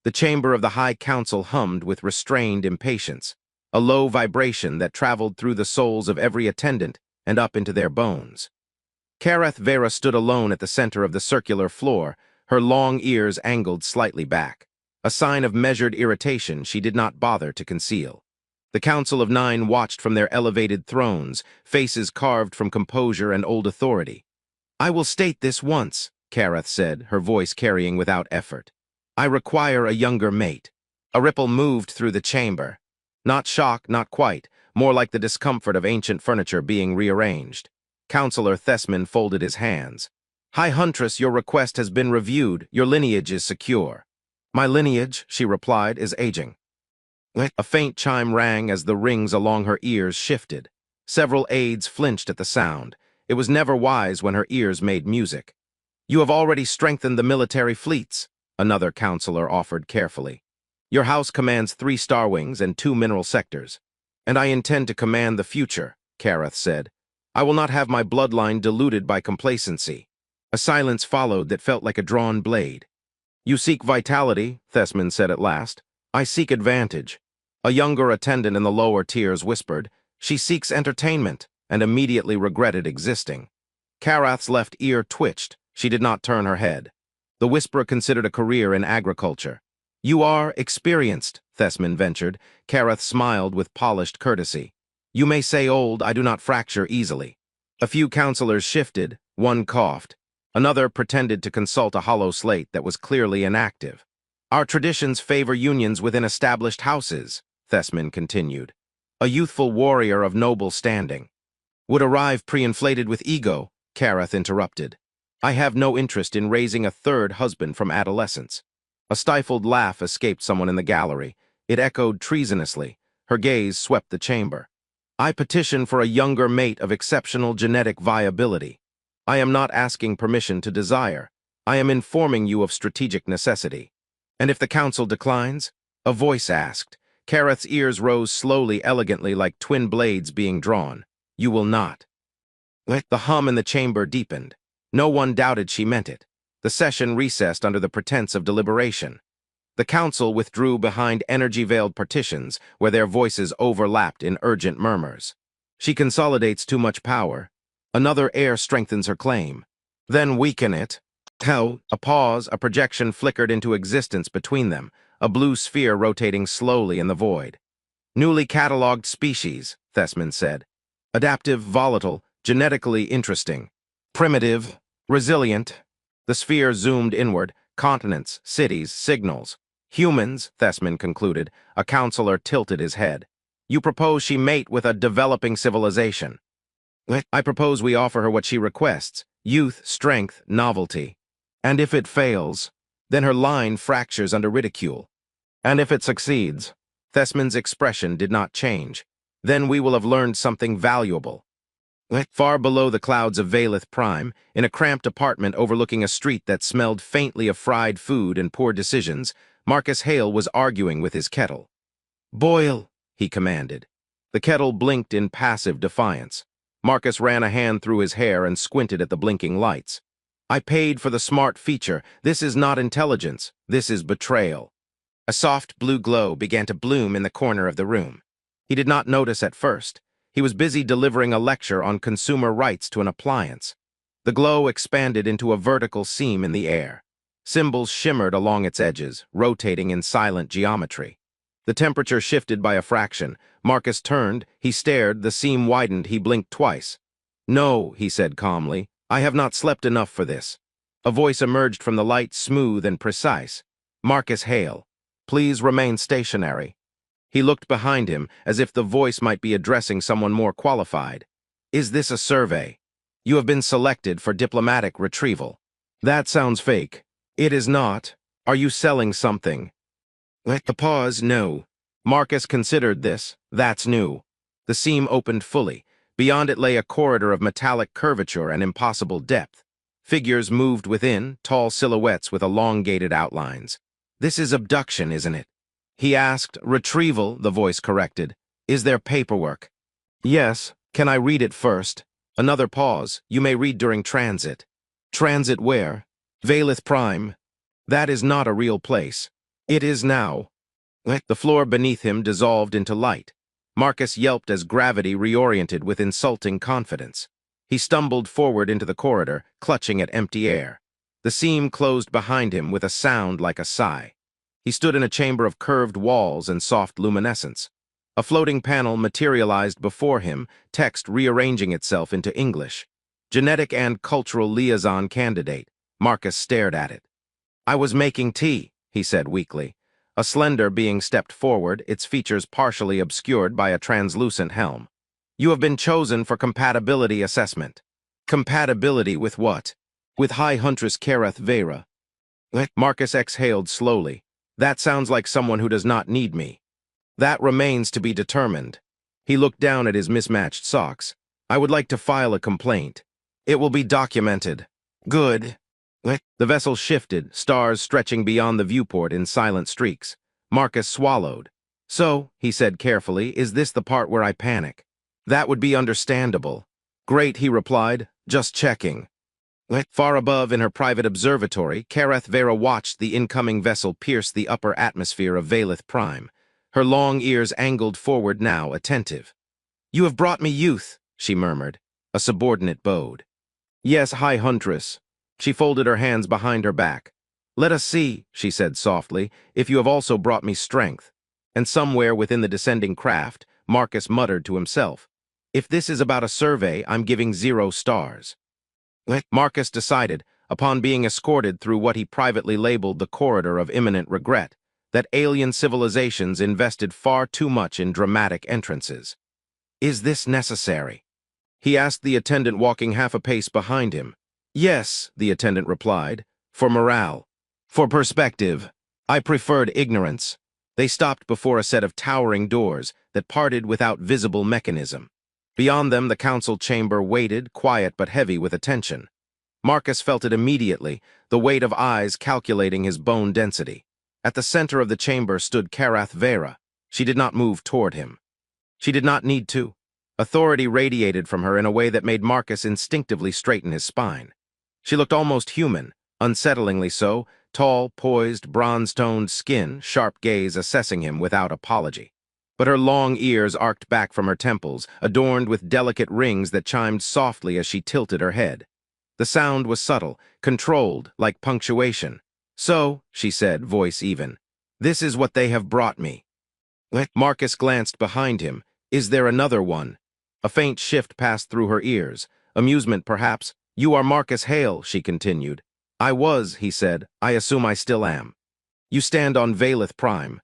The chamber of the High Council hummed with restrained impatience, a low vibration that traveled through the souls of every attendant and up into their bones. Kareth Vera stood alone at the center of the circular floor, her long ears angled slightly back, a sign of measured irritation she did not bother to conceal. The Council of Nine watched from their elevated thrones, faces carved from composure and old authority. "I will state this once," Kareth said, her voice carrying without effort. "I require a younger mate." A ripple moved through the chamber. Not shock, not quite, more like the discomfort of ancient furniture being rearranged. Counselor Thesman folded his hands. "High Huntress, your request has been reviewed. Your lineage is secure." "My lineage," she replied, "is aging." A faint chime rang as the rings along her ears shifted. Several aides flinched at the sound. It was never wise when her ears made music. "You have already strengthened the military fleets," another counselor offered carefully. "Your house commands 3 star wings and 2 mineral sectors." "And I intend to command the future," Kareth said. "I will not have my bloodline diluted by complacency." A silence followed that felt like a drawn blade. "You seek vitality," Thesman said at last. "I seek advantage." A younger attendant in the lower tiers whispered, "She seeks entertainment," and immediately regretted existing. Kareth's left ear twitched. She did not turn her head. The whisperer considered a career in agriculture. "You are experienced," Thesman ventured. Kareth smiled with polished courtesy. "You may say old, I do not fracture easily." A few counselors shifted, one coughed. Another pretended to consult a hollow slate that was clearly inactive. "Our traditions favor unions within established houses," Thesman continued. "A youthful warrior of noble standing would arrive pre-inflated with ego," Kareth interrupted. "I have no interest in raising a third husband from adolescence." A stifled laugh escaped someone in the gallery. It echoed treasonously. Her gaze swept the chamber. "I petition for a younger mate of exceptional genetic viability. I am not asking permission to desire. I am informing you of strategic necessity." "And if the council declines?" a voice asked. Kareth's ears rose slowly, elegantly, like twin blades being drawn. "You will not." The hum in the chamber deepened. No one doubted she meant it. The session recessed under the pretense of deliberation. The council withdrew behind energy-veiled partitions where their voices overlapped in urgent murmurs. "She consolidates too much power. Another heir strengthens her claim. Then weaken it." How? A pause, a projection flickered into existence between them, a blue sphere rotating slowly in the void. "Newly catalogued species," Thesman said. "Adaptive, volatile, genetically interesting. Primitive, resilient." The sphere zoomed inward, continents, cities, signals. "Humans," Thesman concluded. A counselor tilted his head. "You propose she mate with a developing civilization." "I propose we offer her what she requests: youth, strength, novelty. And if it fails, then her line fractures under ridicule. And if it succeeds," Thesman's expression did not change, "then we will have learned something valuable." Far below the clouds of Valeth Prime, in a cramped apartment overlooking a street that smelled faintly of fried food and poor decisions, Marcus Hale was arguing with his kettle. "Boil," he commanded. The kettle blinked in passive defiance. Marcus ran a hand through his hair and squinted at the blinking lights. "I paid for the smart feature. This is not intelligence. This is betrayal." A soft blue glow began to bloom in the corner of the room. He did not notice at first. He was busy delivering a lecture on consumer rights to an appliance. The glow expanded into a vertical seam in the air. Symbols shimmered along its edges, rotating in silent geometry. The temperature shifted by a fraction. Marcus turned, he stared, the seam widened, he blinked twice. "No," he said calmly, "I have not slept enough for this." A voice emerged from the light, smooth and precise. "Marcus Hale, please remain stationary." He looked behind him, as if the voice might be addressing someone more qualified. "Is this a survey? You have been selected for diplomatic retrieval." "That sounds fake." "It is not. Are you selling something?" A pause, "No." Marcus considered this. "That's new." The seam opened fully. Beyond it lay a corridor of metallic curvature and impossible depth. Figures moved within, tall silhouettes with elongated outlines. "This is abduction, isn't it?" he asked. "Retrieval," the voice corrected. "Is there paperwork?" "Yes. Can I read it first?" Another pause. "You may read during transit." "Transit where?" "Valeth Prime." "That is not a real place." It is now. The floor beneath him dissolved into light. Marcus yelped as gravity reoriented with insulting confidence. He stumbled forward into the corridor, clutching at empty air. The seam closed behind him with a sound like a sigh. He stood in a chamber of curved walls and soft luminescence. A floating panel materialized before him, text rearranging itself into English. Genetic and cultural liaison candidate. Marcus stared at it. I was making tea, he said weakly. A slender being stepped forward, its features partially obscured by a translucent helm. You have been chosen for compatibility assessment. Compatibility with what? With High Huntress Kareth Vera. Marcus exhaled slowly. That sounds like someone who does not need me. That remains to be determined. He looked down at his mismatched socks. I would like to file a complaint. It will be documented. Good. The vessel shifted, stars stretching beyond the viewport in silent streaks. Marcus swallowed. So, he said carefully, is this the part where I panic? That would be understandable. Great, he replied, just checking. Far above in her private observatory, Kareth Vera watched the incoming vessel pierce the upper atmosphere of Valeth Prime. Her long ears angled forward now, attentive. You have brought me youth, she murmured. A subordinate bowed. Yes, High Huntress. She folded her hands behind her back. Let us see, she said softly, if you have also brought me strength. And somewhere within the descending craft, Marcus muttered to himself. If this is about a survey, I'm giving 0 stars. Marcus decided, upon being escorted through what he privately labeled the corridor of imminent regret, that alien civilizations invested far too much in dramatic entrances. Is this necessary? He asked the attendant walking half a pace behind him. Yes, the attendant replied, for morale. For perspective. I preferred ignorance. They stopped before a set of towering doors that parted without visible mechanism. Beyond them, the council chamber waited, quiet but heavy with attention. Marcus felt it immediately, the weight of eyes calculating his bone density. At the center of the chamber stood Kareth Vera. She did not move toward him. She did not need to. Authority radiated from her in a way that made Marcus instinctively straighten his spine. She looked almost human, unsettlingly so, tall, poised, bronze-toned skin, sharp gaze assessing him without apology. But her long ears arced back from her temples, adorned with delicate rings that chimed softly as she tilted her head. The sound was subtle, controlled, like punctuation. So, she said, voice even, this is what they have brought me. Marcus glanced behind him. Is there another one? A faint shift passed through her ears. Amusement, perhaps. You are Marcus Hale, she continued. I was, he said. I assume I still am. You stand on Valeth Prime.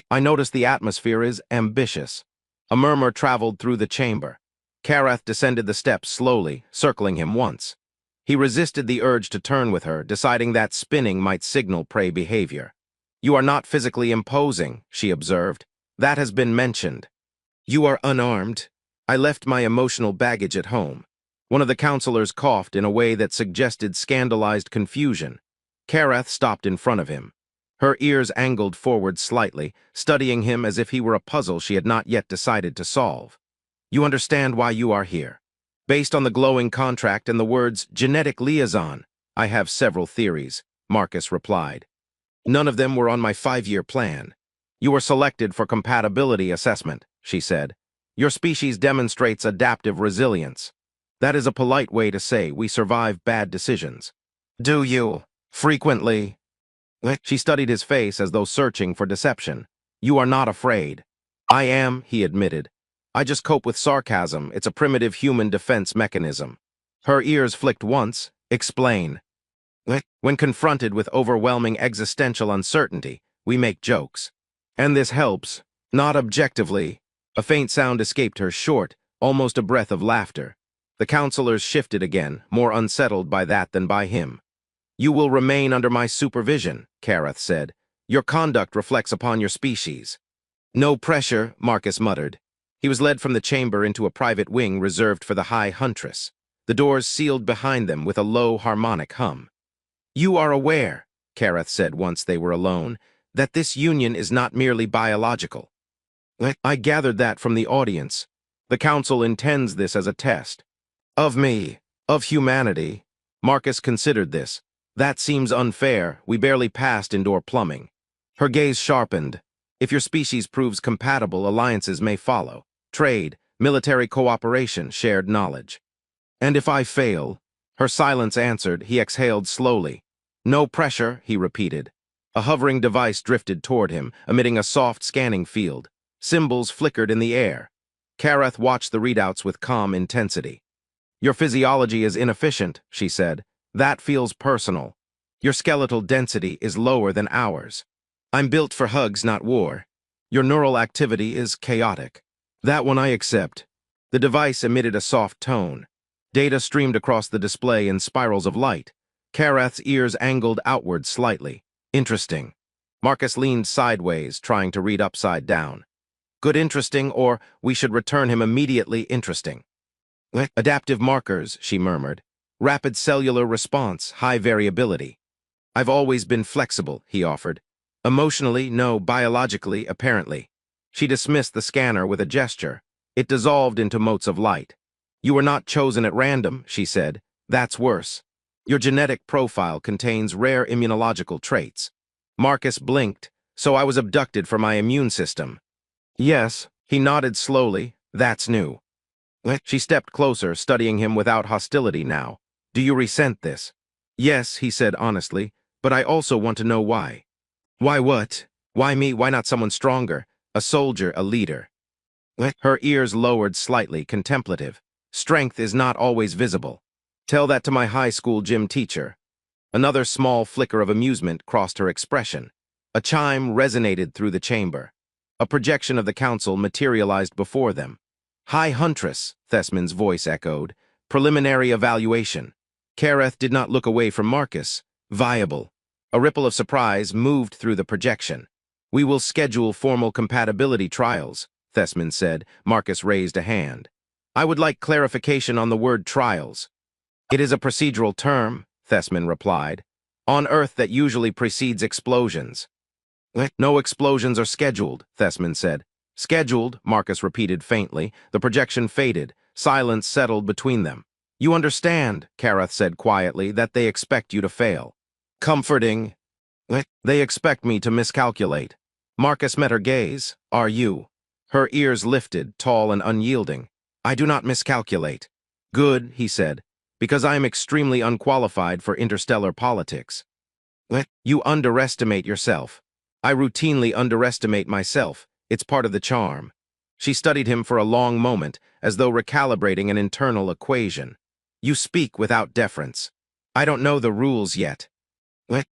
I notice the atmosphere is ambitious. A murmur traveled through the chamber. Kareth descended the steps slowly, circling him once. He resisted the urge to turn with her, deciding that spinning might signal prey behavior. You are not physically imposing, she observed. That has been mentioned. You are unarmed. I left my emotional baggage at home. One of the counselors coughed in a way that suggested scandalized confusion. Kareth stopped in front of him. Her ears angled forward slightly, studying him as if he were a puzzle she had not yet decided to solve. You understand why you are here. Based on the glowing contract and the words genetic liaison, I have several theories, Marcus replied. None of them were on my 5-year plan. You were selected for compatibility assessment, she said. Your species demonstrates adaptive resilience. That is a polite way to say we survive bad decisions. Do you? Frequently. She studied his face as though searching for deception. You are not afraid. I am, he admitted. I just cope with sarcasm. It's a primitive human defense mechanism. Her ears flicked once. Explain. When confronted with overwhelming existential uncertainty, we make jokes. And this helps. Not objectively. A faint sound escaped her, short, almost a breath of laughter. The counselors shifted again, more unsettled by that than by him. You will remain under my supervision, Kareth said. Your conduct reflects upon your species. No pressure, Marcus muttered. He was led from the chamber into a private wing reserved for the High Huntress. The doors sealed behind them with a low harmonic hum. You are aware, Kareth said once they were alone, that this union is not merely biological. I gathered that from the audience. The council intends this as a test. Of me, of humanity. Marcus considered this. That seems unfair. We barely passed indoor plumbing. Her gaze sharpened. If your species proves compatible, alliances may follow. Trade, military cooperation, shared knowledge. And if I fail? Her silence answered. He exhaled slowly. No pressure, he repeated. A hovering device drifted toward him, emitting a soft scanning field. Symbols flickered in the air. Kareth watched the readouts with calm intensity. Your physiology is inefficient, she said. That feels personal. Your skeletal density is lower than ours. I'm built for hugs, not war. Your neural activity is chaotic. That one I accept. The device emitted a soft tone. Data streamed across the display in spirals of light. Kareth's ears angled outward slightly. Interesting. Marcus leaned sideways, trying to read upside down. Good interesting, or we should return him immediately interesting. Adaptive markers, she murmured. Rapid cellular response, high variability. I've always been flexible, he offered. Emotionally, no, biologically, apparently. She dismissed the scanner with a gesture. It dissolved into motes of light. You were not chosen at random, she said. That's worse. Your genetic profile contains rare immunological traits. Marcus blinked. So I was abducted for my immune system. Yes, he nodded slowly. That's new. She stepped closer, studying him without hostility now. Do you resent this? Yes, he said honestly, but I also want to know why. Why what? Why me? Why not someone stronger? A soldier, a leader. Her ears lowered slightly, contemplative. Strength is not always visible. Tell that to my high school gym teacher. Another small flicker of amusement crossed her expression. A chime resonated through the chamber. A projection of the council materialized before them. High Huntress, Thesman's voice echoed. Preliminary evaluation. Kareth did not look away from Marcus. Viable. A ripple of surprise moved through the projection. We will schedule formal compatibility trials, Thesman said. Marcus raised a hand. I would like clarification on the word trials. It is a procedural term, Thesman replied. On Earth that usually precedes explosions. No explosions are scheduled, Thesman said. Scheduled, Marcus repeated faintly. The projection faded. Silence settled between them. You understand, Kareth said quietly, that they expect you to fail. Comforting. They expect me to miscalculate. Marcus met her gaze. Are you? Her ears lifted, tall and unyielding. I do not miscalculate. Good, he said, because I am extremely unqualified for interstellar politics. You underestimate yourself. I routinely underestimate myself. It's part of the charm. She studied him for a long moment, as though recalibrating an internal equation. You speak without deference. I don't know the rules yet.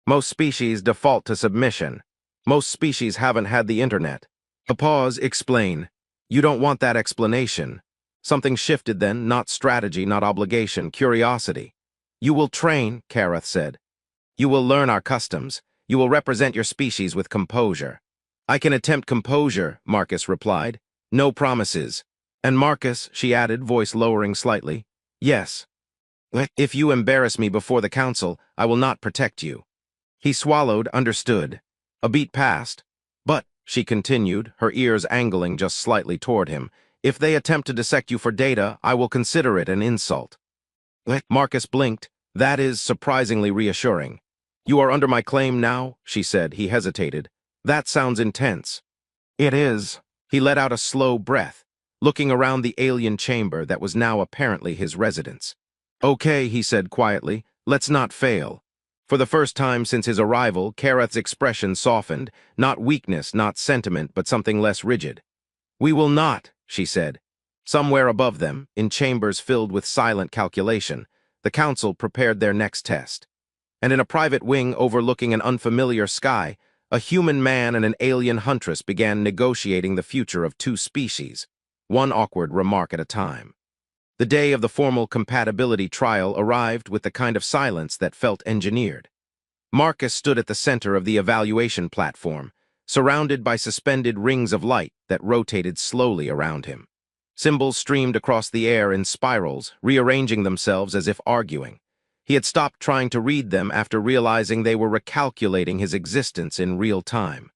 Most species default to submission. Most species haven't had the internet. A pause, explain. You don't want that explanation. Something shifted then, not strategy, not obligation, curiosity. You will train, Kareth said. You will learn our customs. You will represent your species with composure. I can attempt composure, Marcus replied. No promises. And Marcus, she added, voice lowering slightly. Yes. If you embarrass me before the council, I will not protect you. He swallowed, understood. A beat passed. But, she continued, her ears angling just slightly toward him, if they attempt to dissect you for data, I will consider it an insult. Marcus blinked. That is surprisingly reassuring. You are under my claim now, she said. He hesitated. That sounds intense. It is. He let out a slow breath, looking around the alien chamber that was now apparently his residence. Okay, he said quietly, let's not fail. For the first time since his arrival, Kareth's expression softened, not weakness, not sentiment, but something less rigid. We will not, she said. Somewhere above them, in chambers filled with silent calculation, the council prepared their next test. And in a private wing overlooking an unfamiliar sky, a human man and an alien huntress began negotiating the future of two species, one awkward remark at a time. The day of the formal compatibility trial arrived with the kind of silence that felt engineered. Marcus stood at the center of the evaluation platform, surrounded by suspended rings of light that rotated slowly around him. Symbols streamed across the air in spirals, rearranging themselves as if arguing. He had stopped trying to read them after realizing they were recalculating his existence in real time.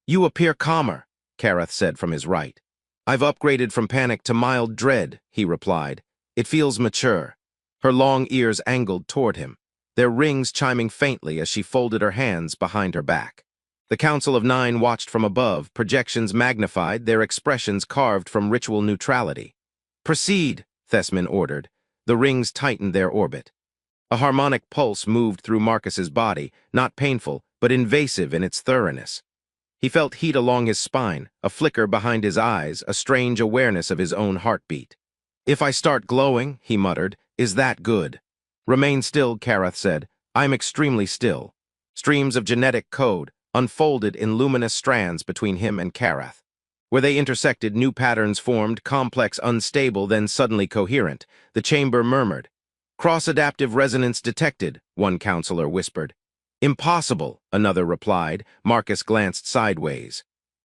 You appear calmer, Kareth said from his right. I've upgraded from panic to mild dread, he replied. It feels mature. Her long ears angled toward him, their rings chiming faintly as she folded her hands behind her back. The Council of Nine watched from above, projections magnified, their expressions carved from ritual neutrality. "Proceed," Thesman ordered. The rings tightened their orbit. A harmonic pulse moved through Marcus's body, not painful, but invasive in its thoroughness. He felt heat along his spine, a flicker behind his eyes, a strange awareness of his own heartbeat. "If I start glowing," he muttered, "is that good?" "Remain still," Karath said. "I'm extremely still." Streams of genetic code unfolded in luminous strands between him and Karath. Where they intersected, new patterns formed, complex, unstable, then suddenly coherent. The chamber murmured. "Cross-adaptive resonance detected," one counselor whispered. "Impossible," another replied. Marcus glanced sideways.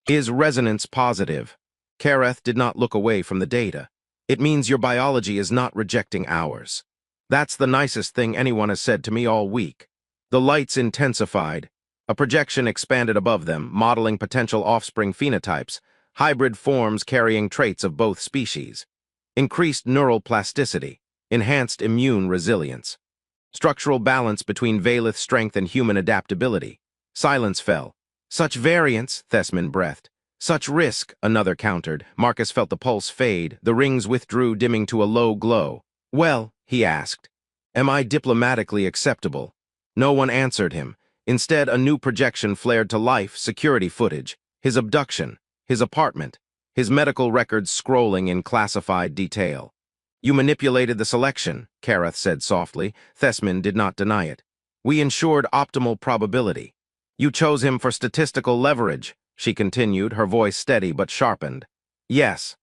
"Is resonance positive?" Karath did not look away from the data. "It means your biology is not rejecting ours." "That's the nicest thing anyone has said to me all week." The lights intensified. A projection expanded above them, modeling potential offspring phenotypes, hybrid forms carrying traits of both species. Increased neural plasticity, enhanced immune resilience. Structural balance between Valith strength and human adaptability. Silence fell. "Such variance," Thesman breathed. "Such risk," another countered. Marcus felt the pulse fade. The rings withdrew, dimming to a low glow. "Well," he asked, "am I diplomatically acceptable?" No one answered him. Instead, a new projection flared to life, security footage. His abduction, his apartment, his medical records scrolling in classified detail. "You manipulated the selection," Karath said softly. Thesman did not deny it. "We ensured optimal probability." "You chose him for statistical leverage," she continued, her voice steady but sharpened. "Yes."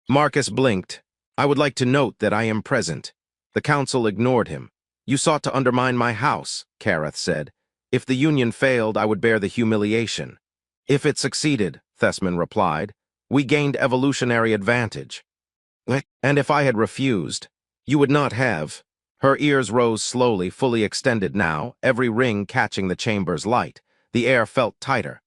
Marcus blinked. "I would like to note that I am present." The council ignored him. "You sought to undermine my house," Karath said. "If the union failed, I would bear the humiliation." "If it succeeded," Thesman replied, "we gained evolutionary advantage." "And if I had refused, you would not have." Her ears rose slowly, fully extended now, every ring catching the chamber's light. The air felt tighter.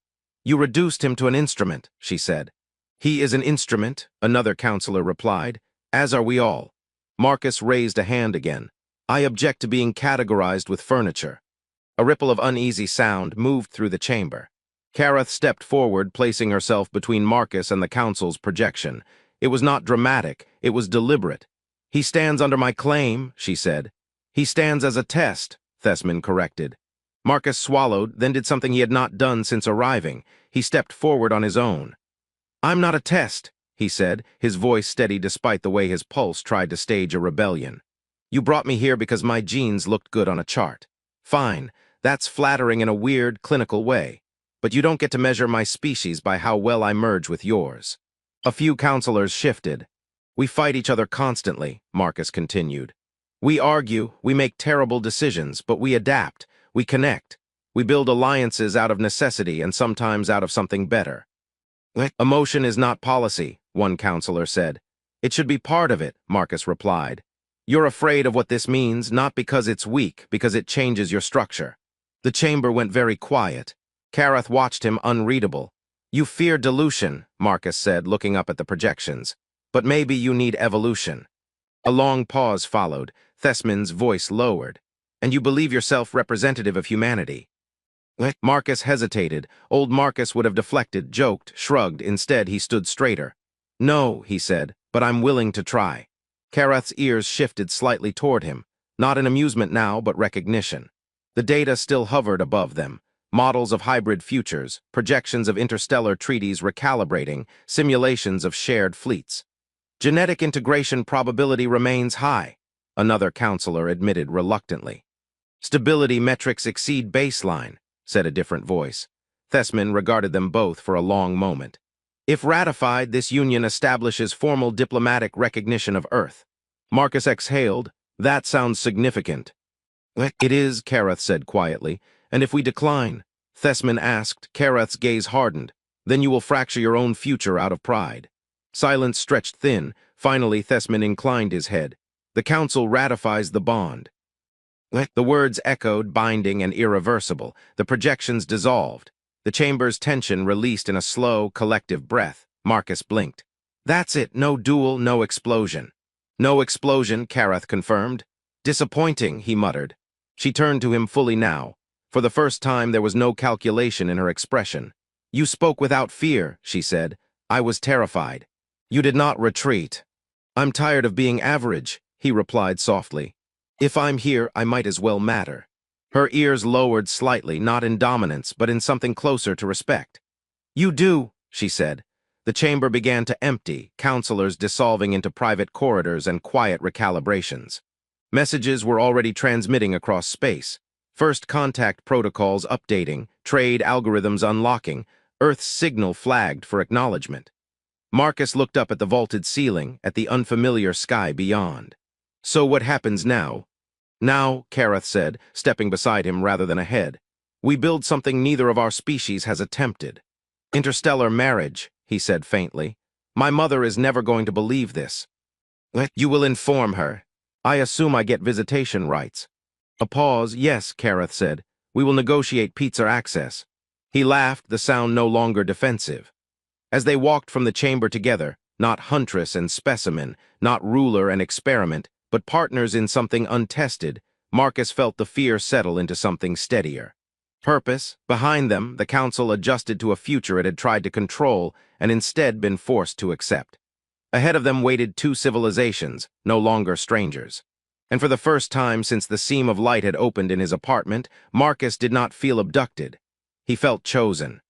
"You reduced him to an instrument," she said. "He is an instrument," another counselor replied, "as are we all." Marcus raised a hand again. "I object to being categorized with furniture." A ripple of uneasy sound moved through the chamber. Karath stepped forward, placing herself between Marcus and the council's projection. It was not dramatic, it was deliberate. "He stands under my claim," she said. "He stands as a test," Thesman corrected. Marcus swallowed, then did something he had not done since arriving. He stepped forward on his own. "I'm not a test," he said, his voice steady despite the way his pulse tried to stage a rebellion. "You brought me here because my genes looked good on a chart. Fine, that's flattering in a weird, clinical way. But you don't get to measure my species by how well I merge with yours." A few counselors shifted. "We fight each other constantly," Marcus continued. "We argue, we make terrible decisions, but we adapt, we connect. We build alliances out of necessity and sometimes out of something better." "Emotion is not policy," one counselor said. "It should be part of it," Marcus replied. "You're afraid of what this means, not because it's weak, because it changes your structure." The chamber went very quiet. Karath watched him, unreadable. "You fear dilution," Marcus said, looking up at the projections. "But maybe you need evolution." A long pause followed. Thesman's voice lowered. "And you believe yourself representative of humanity." Marcus hesitated. Old Marcus would have deflected, joked, shrugged. Instead, he stood straighter. "No," he said, "but I'm willing to try." Karath's ears shifted slightly toward him. Not in amusement now, but recognition. The data still hovered above them. Models of hybrid futures, projections of interstellar treaties recalibrating, simulations of shared fleets. "Genetic integration probability remains high," another counselor admitted reluctantly. "Stability metrics exceed baseline," said a different voice. Thesman regarded them both for a long moment. "If ratified, this union establishes formal diplomatic recognition of Earth." Marcus exhaled. "That sounds significant." "It is," Karath said quietly. "And if we decline?" Thesman asked. Karath's gaze hardened. "Then you will fracture your own future out of pride." Silence stretched thin. Finally, Thesman inclined his head. "The council ratifies the bond." The words echoed, binding and irreversible. The projections dissolved. The chamber's tension released in a slow, collective breath. Marcus blinked. "That's it. No duel, no explosion." "No explosion," Karath confirmed. "Disappointing," he muttered. She turned to him fully now. For the first time, there was no calculation in her expression. "You spoke without fear," she said. "I was terrified. You did not retreat." "I'm tired of being average," he replied softly. "If I'm here, I might as well matter." Her ears lowered slightly, not in dominance, but in something closer to respect. "You do," she said. The chamber began to empty, counselors dissolving into private corridors and quiet recalibrations. Messages were already transmitting across space. First contact protocols updating, trade algorithms unlocking, Earth's signal flagged for acknowledgement. Marcus looked up at the vaulted ceiling, at the unfamiliar sky beyond. "So what happens now?" "Now," Kareth said, stepping beside him rather than ahead, "we build something neither of our species has attempted. Interstellar marriage," he said faintly. "My mother is never going to believe this." "You will inform her. I assume I get visitation rights." A pause. "Yes," Kareth said. "We will negotiate pizza access." He laughed, the sound no longer defensive. As they walked from the chamber together, not huntress and specimen, not ruler and experiment, but partners in something untested, Marcus felt the fear settle into something steadier. Purpose, behind them, the council adjusted to a future it had tried to control and instead been forced to accept. Ahead of them waited two civilizations, no longer strangers. And for the first time since the seam of light had opened in his apartment, Marcus did not feel abducted. He felt chosen.